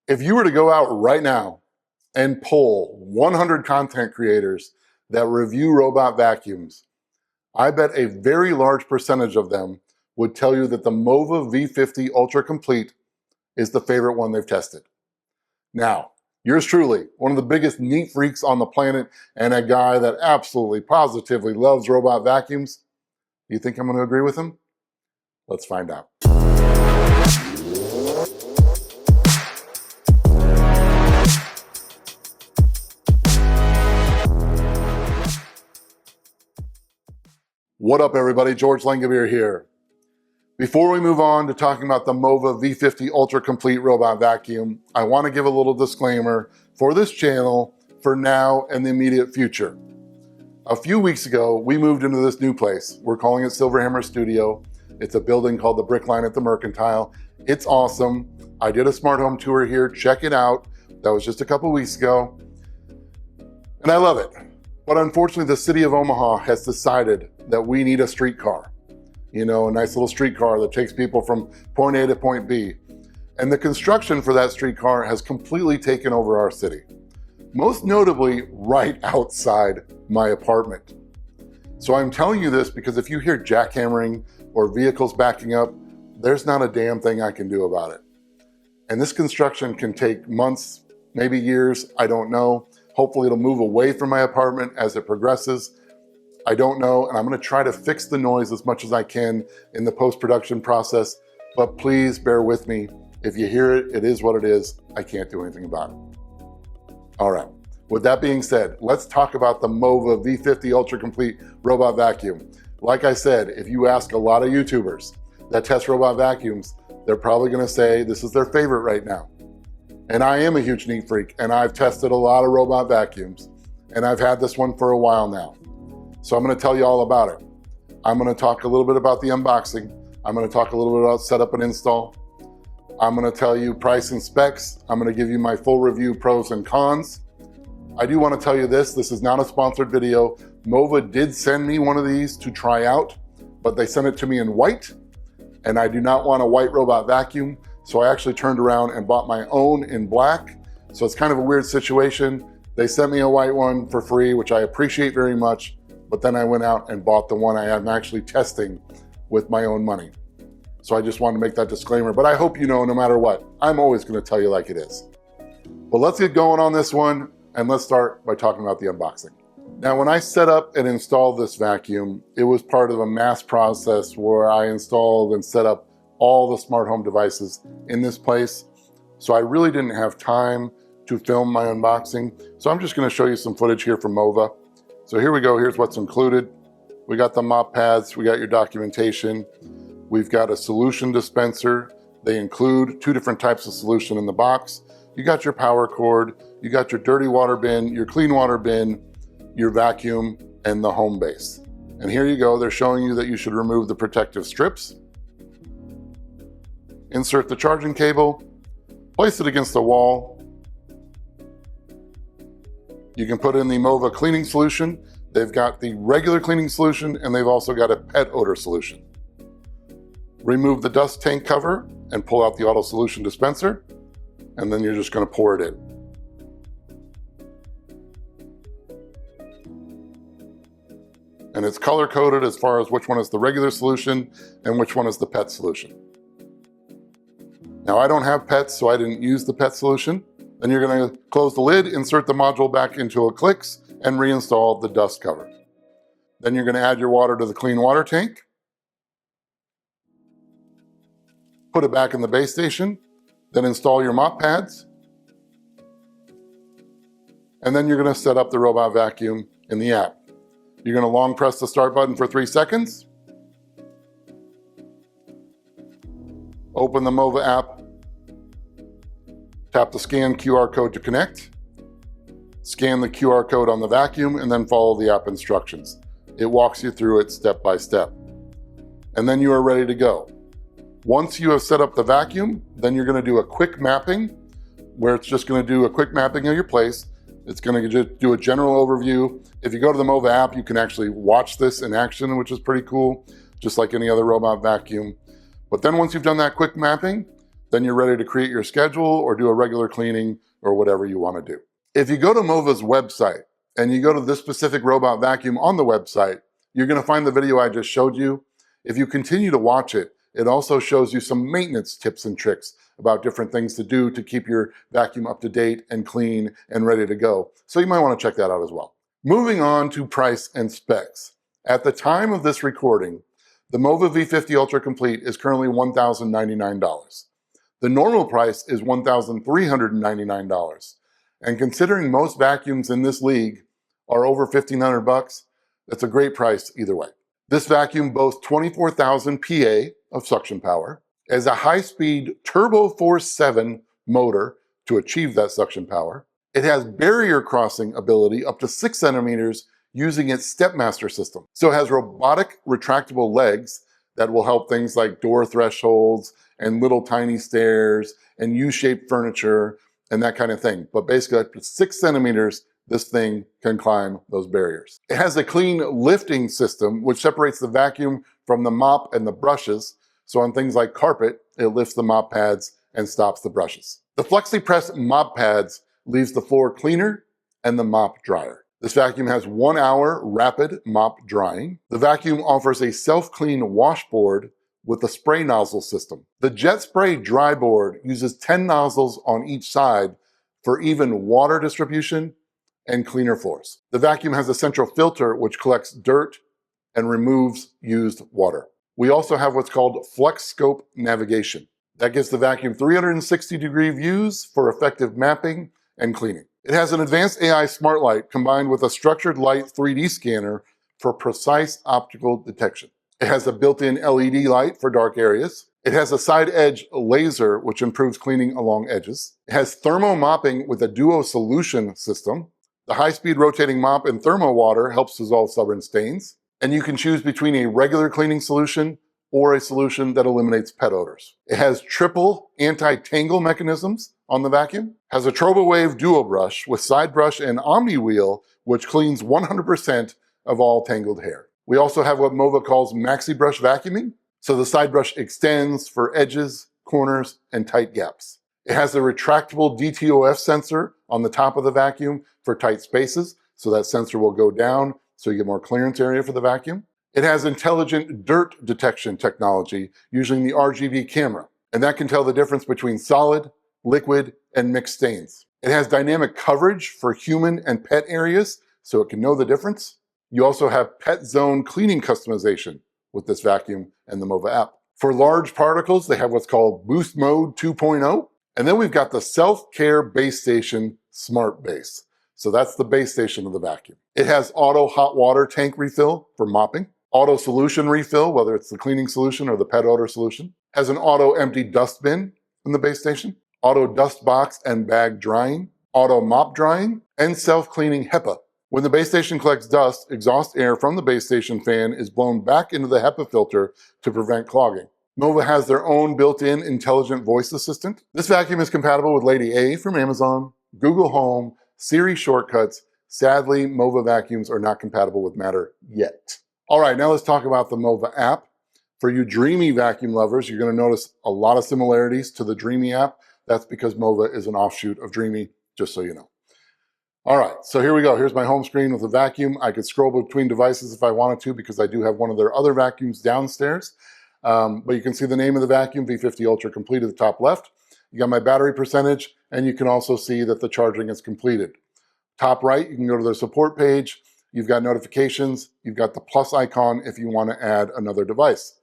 If you were to go out right now and poll 100 content creators that review robot vacuums, I bet a very large percentage of them would tell you that the Mova V50 Ultra Complete is the favorite one they've tested. Now, yours truly, one of the biggest neat freaks on the planet and a guy that absolutely positively loves robot vacuums. You think I'm going to agree with him? Let's find out. What up, everybody? George Langevere here. Before we move on to talking about the Mova V50 Ultra Complete robot vacuum, I want to give a little disclaimer for this channel for now and the immediate future. A few weeks ago, we moved into this new place. We're calling it Silverhammer Studio. It's a building called the Brick Line at the Mercantile. It's awesome. I did a smart home tour here. Check it out. That was just a couple weeks ago. And I love it. But unfortunately, the city of Omaha has decided that we need a streetcar. You know, a nice little streetcar that takes people from point A to point B. And the construction for that streetcar has completely taken over our city. Most notably, right outside my apartment. So I'm telling you this because if you hear jackhammering or vehicles backing up, there's not a damn thing I can do about it. And this construction can take months, maybe years, I don't know. Hopefully it'll move away from my apartment as it progresses. I don't know, and I'm gonna try to fix the noise as much as I can in the post-production process, but please bear with me. If you hear it, it is what it is. I can't do anything about it. All right, with that being said, let's talk about the Mova V50 Ultra Complete robot vacuum. Like I said, if you ask a lot of YouTubers that test robot vacuums, they're probably gonna say this is their favorite right now. And I am a huge neat freak, and I've tested a lot of robot vacuums, and I've had this one for a while now. So I'm gonna tell you all about it. I'm gonna talk a little bit about the unboxing. I'm gonna talk a little bit about setup and install. I'm gonna tell you price and specs. I'm gonna give you my full review, pros and cons. I do wanna tell you this is not a sponsored video. Mova did send me one of these to try out, but they sent it to me in white, and I do not want a white robot vacuum. So I actually turned around and bought my own in black. So it's kind of a weird situation. They sent me a white one for free, which I appreciate very much. But then I went out and bought the one I am actually testing with my own money. So I just wanted to make that disclaimer. But I hope you know, no matter what, I'm always going to tell you like it is. But let's get going on this one. And let's start by talking about the unboxing. Now, when I set up and installed this vacuum, it was part of a mass process where I installed and set up all the smart home devices in this place. So I really didn't have time to film my unboxing. So I'm just gonna show you some footage here from Mova. So here we go, here's what's included. We got the mop pads, we got your documentation. We've got a solution dispenser. They include 2 different types of solution in the box. You got your power cord, you got your dirty water bin, your clean water bin, your vacuum, and the home base. And here you go, they're showing you that you should remove the protective strips. Insert the charging cable, place it against the wall. You can put in the Mova cleaning solution. They've got the regular cleaning solution, and they've also got a pet odor solution. Remove the dust tank cover and pull out the auto solution dispenser, and then you're just gonna pour it in. And it's color-coded as far as which one is the regular solution and which one is the pet solution. Now, I don't have pets, so I didn't use the pet solution. Then you're gonna close the lid, insert the module back into a clicks, and reinstall the dust cover. Then you're gonna add your water to the clean water tank. Put it back in the base station. Then install your mop pads. And then you're gonna set up the robot vacuum in the app. You're gonna long press the start button for 3 seconds. Open the Mova app, tap the scan QR code to connect, scan the QR code on the vacuum, and then follow the app instructions. It walks you through it step by step. And then you are ready to go. Once you have set up the vacuum, then you're gonna do a quick mapping, where it's just gonna do a quick mapping of your place. It's gonna just do a general overview. If you go to the Mova app, you can actually watch this in action, which is pretty cool, just like any other robot vacuum. But then once you've done that quick mapping, Then you're ready to create your schedule or do a regular cleaning or whatever you want to do. If you go to Mova's website and you go to this specific robot vacuum on the website, you're going to find the video I just showed you. If you continue to watch it, it also shows you some maintenance tips and tricks about different things to do to keep your vacuum up to date and clean and ready to go. So you might want to check that out as well. Moving on to price and specs. At the time of this recording, the Mova V50 Ultra Complete is currently $1,099. The normal price is $1,399. And considering most vacuums in this league are over $1,500, that's a great price either way. This vacuum boasts 24,000 PA of suction power, has a high-speed Turbo Force 7 motor to achieve that suction power. It has barrier crossing ability up to 6 centimeters using its Stepmaster system. So it has robotic retractable legs that will help things like door thresholds and little tiny stairs and U-shaped furniture and that kind of thing. But basically up to 6 centimeters, this thing can climb those barriers. It has a clean lifting system, which separates the vacuum from the mop and the brushes. So on things like carpet, it lifts the mop pads and stops the brushes. The FlexiPress mop pads leaves the floor cleaner and the mop drier. This vacuum has 1 hour rapid mop drying. The vacuum offers a self-clean washboard with a spray nozzle system. The Jet Spray dry board uses 10 nozzles on each side for even water distribution and cleaner floors. The vacuum has a central filter which collects dirt and removes used water. We also have what's called Flex Scope navigation. That gives the vacuum 360-degree views for effective mapping and cleaning. It has an advanced AI smart light combined with a structured light 3D scanner for precise optical detection. It has a built-in LED light for dark areas. It has a side edge laser which improves cleaning along edges. It has thermo mopping with a duo solution system. The high-speed rotating mop in thermo water helps dissolve stubborn stains. And you can choose between a regular cleaning solution or a solution that eliminates pet odors. It has triple anti-tangle mechanisms on the vacuum. Has a TurboWave duo brush with side brush and Omni wheel, which cleans 100% of all tangled hair. We also have what Mova calls maxi brush vacuuming. So the side brush extends for edges, corners, and tight gaps. It has a retractable DTOF sensor on the top of the vacuum for tight spaces, so that sensor will go down so you get more clearance area for the vacuum. It has intelligent dirt detection technology using the RGB camera, and that can tell the difference between solid, liquid, and mixed stains. It has dynamic coverage for human and pet areas, so it can know the difference. You also have pet zone cleaning customization with this vacuum and the Mova app. For large particles, they have what's called Boost Mode 2.0. And then we've got the Self-Care Base Station Smart Base. So that's the base station of the vacuum. It has auto hot water tank refill for mopping, auto solution refill, whether it's the cleaning solution or the pet odor solution, has an auto empty dust bin in the base station, auto dust box and bag drying, auto mop drying, and self-cleaning HEPA. When the base station collects dust, exhaust air from the base station fan is blown back into the HEPA filter to prevent clogging. Mova has their own built-in intelligent voice assistant. This vacuum is compatible with Lady A from Amazon, Google Home, Siri shortcuts. Sadly, Mova vacuums are not compatible with Matter yet. All right, now let's talk about the Mova app. For you Dreamy vacuum lovers, you're going to notice a lot of similarities to the Dreamy app. That's because Mova is an offshoot of Dreamy, just so you know. All right, so here we go. Here's my home screen with a vacuum. I could scroll between devices if I wanted to because I do have one of their other vacuums downstairs. But you can see the name of the vacuum, V50 Ultra Complete at the top left. You got my battery percentage, and you can also see that the charging is completed. Top right, you can go to the support page. You've got notifications. You've got the plus icon if you want to add another device.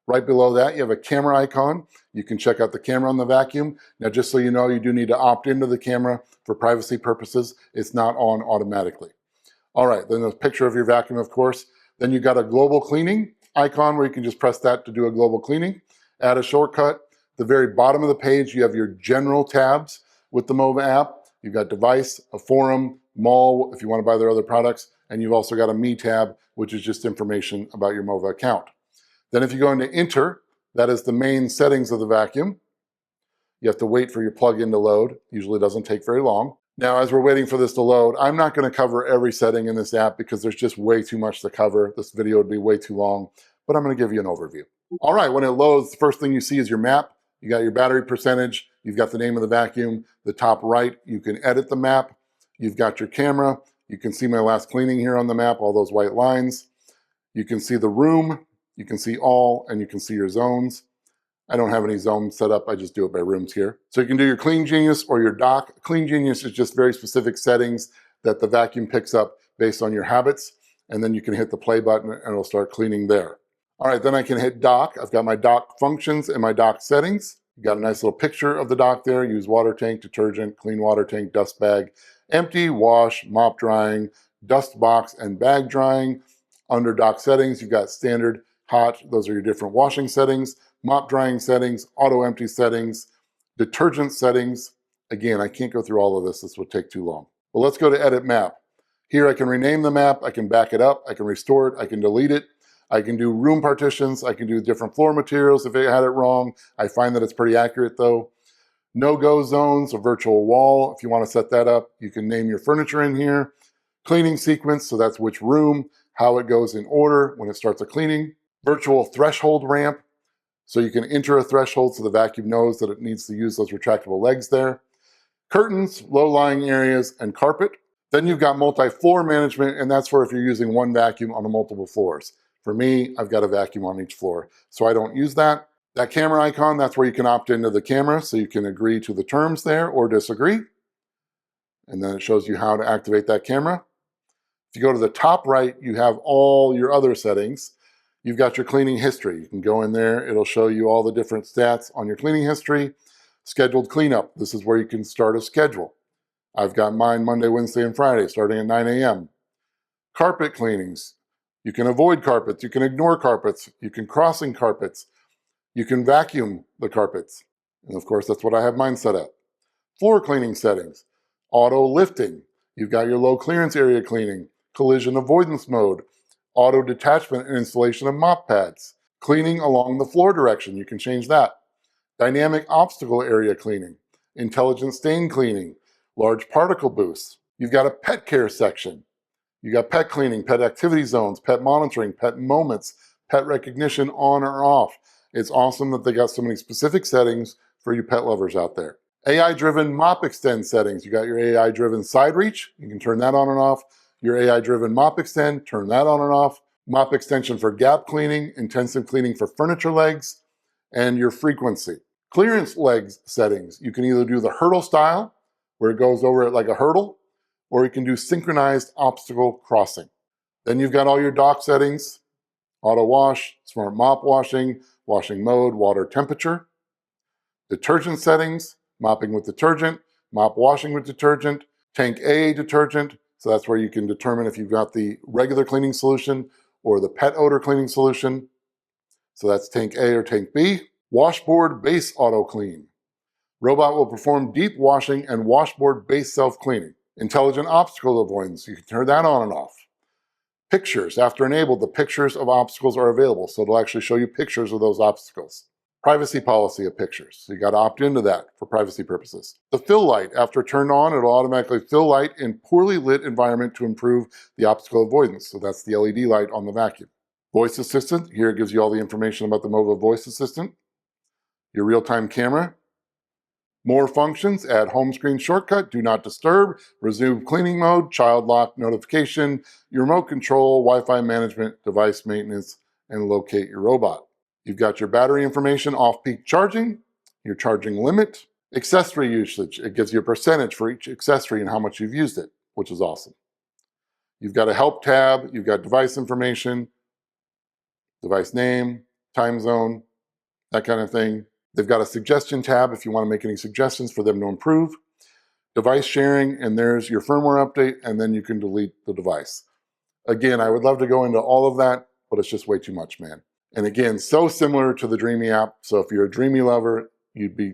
Right below that, you have a camera icon. You can check out the camera on the vacuum. Now, just so you know, you do need to opt into the camera for privacy purposes. It's not on automatically. All right, then a picture of your vacuum, of course. Then you got a global cleaning icon where you can just press that to do a global cleaning. Add a shortcut. The very bottom of the page, you have your general tabs with the Mova app. You've got device, a forum, mall, if you want to buy their other products, and you've also got a me tab, which is just information about your Mova account. Then if you go into enter, that is the main settings of the vacuum. You have to wait for your plug-in to load. Usually doesn't take very long. Now, as we're waiting for this to load, I'm not going to cover every setting in this app because there's just way too much to cover. This video would be way too long, but I'm going to give you an overview. All right, when it loads, the first thing you see is your map. You got your battery percentage, you've got the name of the vacuum. The top right, you can edit the map. You've got your camera. You can see my last cleaning here on the map, all those white lines. You can see the room, you can see all, and you can see your zones. I don't have any zones set up, I just do it by rooms here. So you can do your Clean Genius or your dock. Clean Genius is just very specific settings that the vacuum picks up based on your habits, and then you can hit the play button and it'll start cleaning there. All right, then I can hit dock. I've got my dock functions and my dock settings. You got a nice little picture of the dock there. Use water tank, detergent, clean water tank, dust bag, empty, wash, mop drying, dust box, and bag drying. Under dock settings, you've got standard, hot, those are your different washing settings, mop drying settings, auto empty settings, detergent settings. Again, I can't go through all of this. This would take too long. Well, let's go to edit map. Here I can rename the map, I can back it up, I can restore it, I can delete it. I can do room partitions, I can do different floor materials if it had it wrong. I find that it's pretty accurate though. No-go zones, a virtual wall. If you want to set that up, you can name your furniture in here. Cleaning sequence, so that's which room, how it goes in order when it starts a cleaning. Virtual threshold ramp, so you can enter a threshold so the vacuum knows that it needs to use those retractable legs there. Curtains, low-lying areas, and carpet. Then you've got multi-floor management, and that's for if you're using one vacuum on multiple floors. For me, I've got a vacuum on each floor, so I don't use that. That camera icon, that's where you can opt into the camera, so you can agree to the terms there or disagree. And then it shows you how to activate that camera. If you go to the top right, you have all your other settings. You've got your cleaning history. You can go in there, it'll show you all the different stats on your cleaning history. Scheduled cleanup, this is where you can start a schedule. I've got mine Monday, Wednesday, and Friday, starting at 9 a.m. Carpet cleanings. You can avoid carpets, you can ignore carpets, you can crossing carpets, you can vacuum the carpets. And of course, that's what I have mine set at. Floor cleaning settings, auto lifting. You've got your low clearance area cleaning, collision avoidance mode, auto detachment and installation of mop pads, cleaning along the floor direction, you can change that. Dynamic obstacle area cleaning, intelligent stain cleaning, large particle boosts. You've got a pet care section. You got pet cleaning, pet activity zones, pet monitoring, pet moments, pet recognition on or off. It's awesome that they got so many specific settings for you pet lovers out there. AI-driven mop extend settings. You got your AI-driven side reach. You can turn that on and off. Your AI-driven mop extend, turn that on and off. Mop extension for gap cleaning, intensive cleaning for furniture legs, and your frequency. Clearance legs settings. You can either do the hurdle style, where it goes over it like a hurdle, or you can do synchronized obstacle crossing. Then you've got all your dock settings, auto wash, smart mop washing, washing mode, water temperature, detergent settings, mopping with detergent, mop washing with detergent, tank A detergent, so that's where you can determine if you've got the regular cleaning solution or the pet odor cleaning solution. So that's tank A or tank B. Washboard base auto clean. Robot will perform deep washing and washboard base self-cleaning. Intelligent obstacle avoidance, you can turn that on and off. Pictures, after enabled, the pictures of obstacles are available, so it'll actually show you pictures of those obstacles. Privacy policy of pictures, so you gotta opt into that for privacy purposes. The fill light, after turned on, it'll automatically fill light in poorly lit environment to improve the obstacle avoidance, so that's the LED light on the vacuum. Voice assistant, here it gives you all the information about the Mova voice assistant. Your real-time camera. More functions, add home screen shortcut, do not disturb, resume cleaning mode, child lock notification, your remote control, Wi-Fi management, device maintenance, and locate your robot. You've got your battery information, off-peak charging, your charging limit, accessory usage. It gives you a percentage for each accessory and how much you've used it, which is awesome. You've got a help tab, you've got device information, device name, time zone, that kind of thing. They've got a suggestion tab if you want to make any suggestions for them to improve. Device sharing, and there's your firmware update, and then you can delete the device. Again, I would love to go into all of that, but it's just way too much, man. And again, so similar to the Dreamy app, so if you're a Dreamy lover, you'd be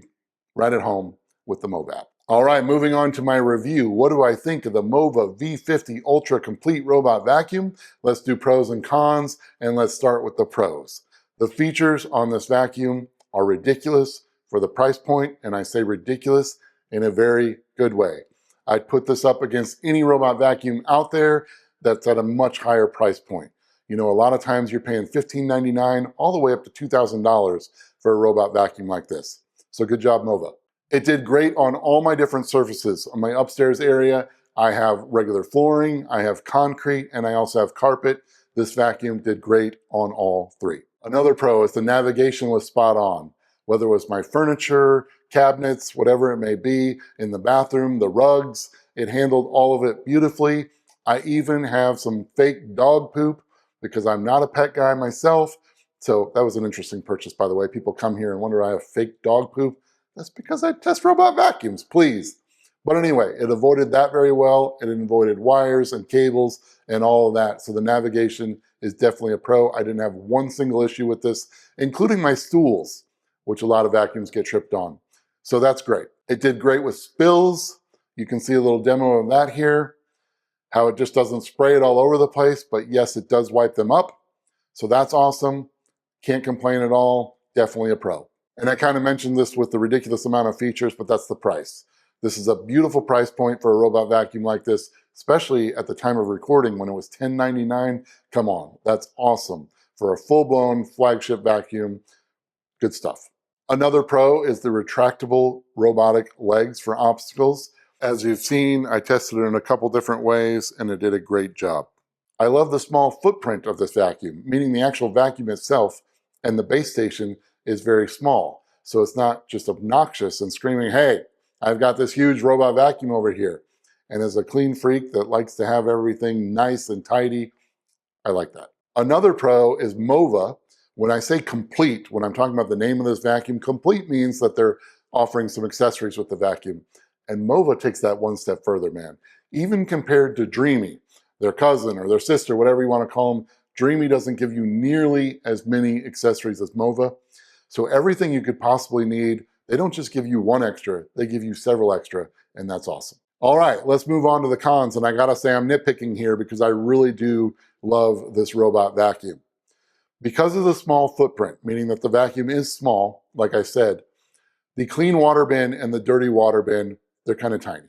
right at home with the Mova app. All right, moving on to my review. What do I think of the Mova V50 Ultra Complete Robot Vacuum? Let's do pros and cons, and let's start with the pros. The features on this vacuum are ridiculous for the price point, and I say ridiculous in a very good way. I'd put this up against any robot vacuum out there that's at a much higher price point. You know, a lot of times you're paying $15.99 all the way up to $2,000 for a robot vacuum like this. So good job, Mova. It did great on all my different surfaces. On my upstairs area, I have regular flooring, I have concrete, and I also have carpet. This vacuum did great on all three. Another pro is the navigation was spot on. Whether it was my furniture, cabinets, whatever it may be, in the bathroom, the rugs, it handled all of it beautifully. I even have some fake dog poop because I'm not a pet guy myself. So that was an interesting purchase, by the way. People come here and wonder I have fake dog poop. That's because I test robot vacuums, please. But anyway, it avoided that very well. It avoided wires and cables and all of that. So the navigation is definitely a pro. I didn't have one single issue with this, including my stools, which a lot of vacuums get tripped on. So that's great. It did great with spills. You can see a little demo of that here, how it just doesn't spray it all over the place, but yes, it does wipe them up. So that's awesome. Can't complain at all. Definitely a pro. And I kind of mentioned this with the ridiculous amount of features, but that's the price. This is a beautiful price point for a robot vacuum like this, especially at the time of recording when it was $10.99. Come on, that's awesome. For a full-blown flagship vacuum, good stuff. Another pro is the retractable robotic legs for obstacles. As you've seen, I tested it in a couple different ways and it did a great job. I love the small footprint of this vacuum, meaning the actual vacuum itself and the base station is very small. So it's not just obnoxious and screaming, hey, I've got this huge robot vacuum over here. And as a clean freak that likes to have everything nice and tidy, I like that. Another pro is Mova. When I say complete, when I'm talking about the name of this vacuum, complete means that they're offering some accessories with the vacuum. And Mova takes that one step further, man. Even compared to Dreamy, their cousin or their sister, whatever you want to call them, Dreamy doesn't give you nearly as many accessories as Mova. So everything you could possibly need, they don't just give you one extra, they give you several extra, and that's awesome. All right, let's move on to the cons, and I gotta say I'm nitpicking here because I really do love this robot vacuum. Because of the small footprint, meaning that the vacuum is small, like I said, the clean water bin and the dirty water bin, they're kind of tiny.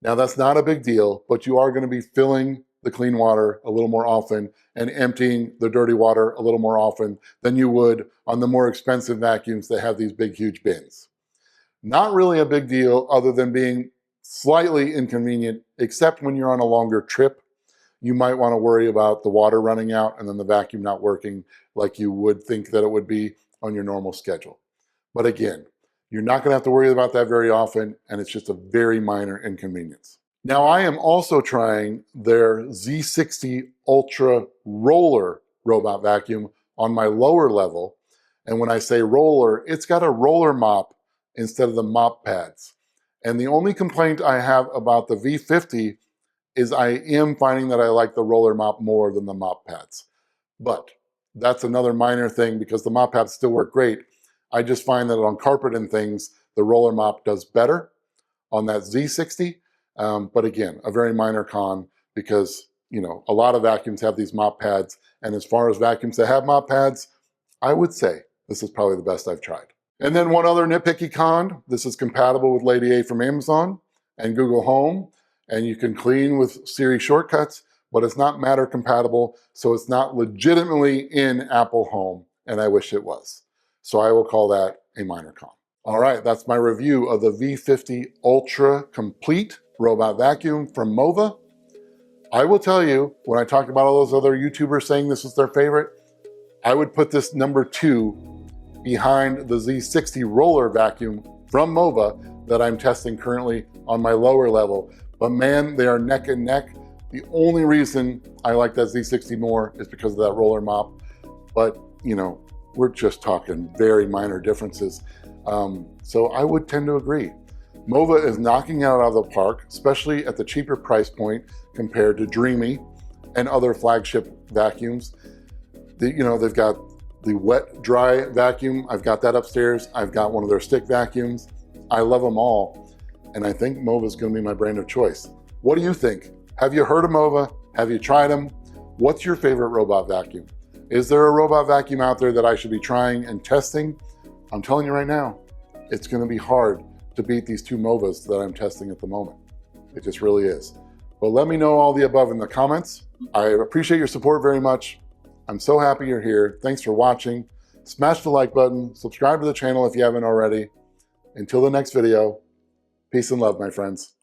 Now that's not a big deal, but you are gonna be filling the clean water a little more often and emptying the dirty water a little more often than you would on the more expensive vacuums that have these big, huge bins. Not really a big deal other than being slightly inconvenient, except when you're on a longer trip. You might want to worry about the water running out and then the vacuum not working like you would think that it would be on your normal schedule. But again, you're not going to have to worry about that very often, and it's just a very minor inconvenience. Now, I am also trying their Z60 Ultra Roller robot vacuum on my lower level. And when I say roller, it's got a roller mop instead of the mop pads. And the only complaint I have about the V50 is I am finding that I like the roller mop more than the mop pads. But that's another minor thing because the mop pads still work great. I just find that on carpet and things, the roller mop does better on that Z60. But again, a very minor con because, you know, a lot of vacuums have these mop pads. And as far as vacuums that have mop pads, I would say this is probably the best I've tried. And then one other nitpicky con, this is compatible with Lady A from Amazon and Google Home, and you can clean with Siri shortcuts, but it's not Matter compatible, so it's not legitimately in Apple Home, and I wish it was. So I will call that a minor con. All right, that's my review of the V50 Ultra Complete robot vacuum from Mova. I will tell you, when I talked about all those other YouTubers saying this was their favorite, I would put this number 2 behind the Z60 roller vacuum from Mova that I'm testing currently on my lower level. But man, they are neck and neck. The only reason I like that Z60 more is because of that roller mop. But, you know, we're just talking very minor differences. So I would tend to agree. Mova is knocking it out of the park, especially at the cheaper price point compared to Dreamy and other flagship vacuums. They've got the wet dry vacuum. I've got that upstairs. I've got one of their stick vacuums. I love them all. And I think Mova is going to be my brand of choice. What do you think? Have you heard of Mova? Have you tried them? What's your favorite robot vacuum? Is there a robot vacuum out there that I should be trying and testing? I'm telling you right now, it's going to be hard to beat these 2 Movas that I'm testing at the moment. It just really is. But let me know all the above in the comments. I appreciate your support very much. I'm so happy you're here. Thanks for watching. Smash the like button, subscribe to the channel if you haven't already, Until the next video, peace and love, my friends.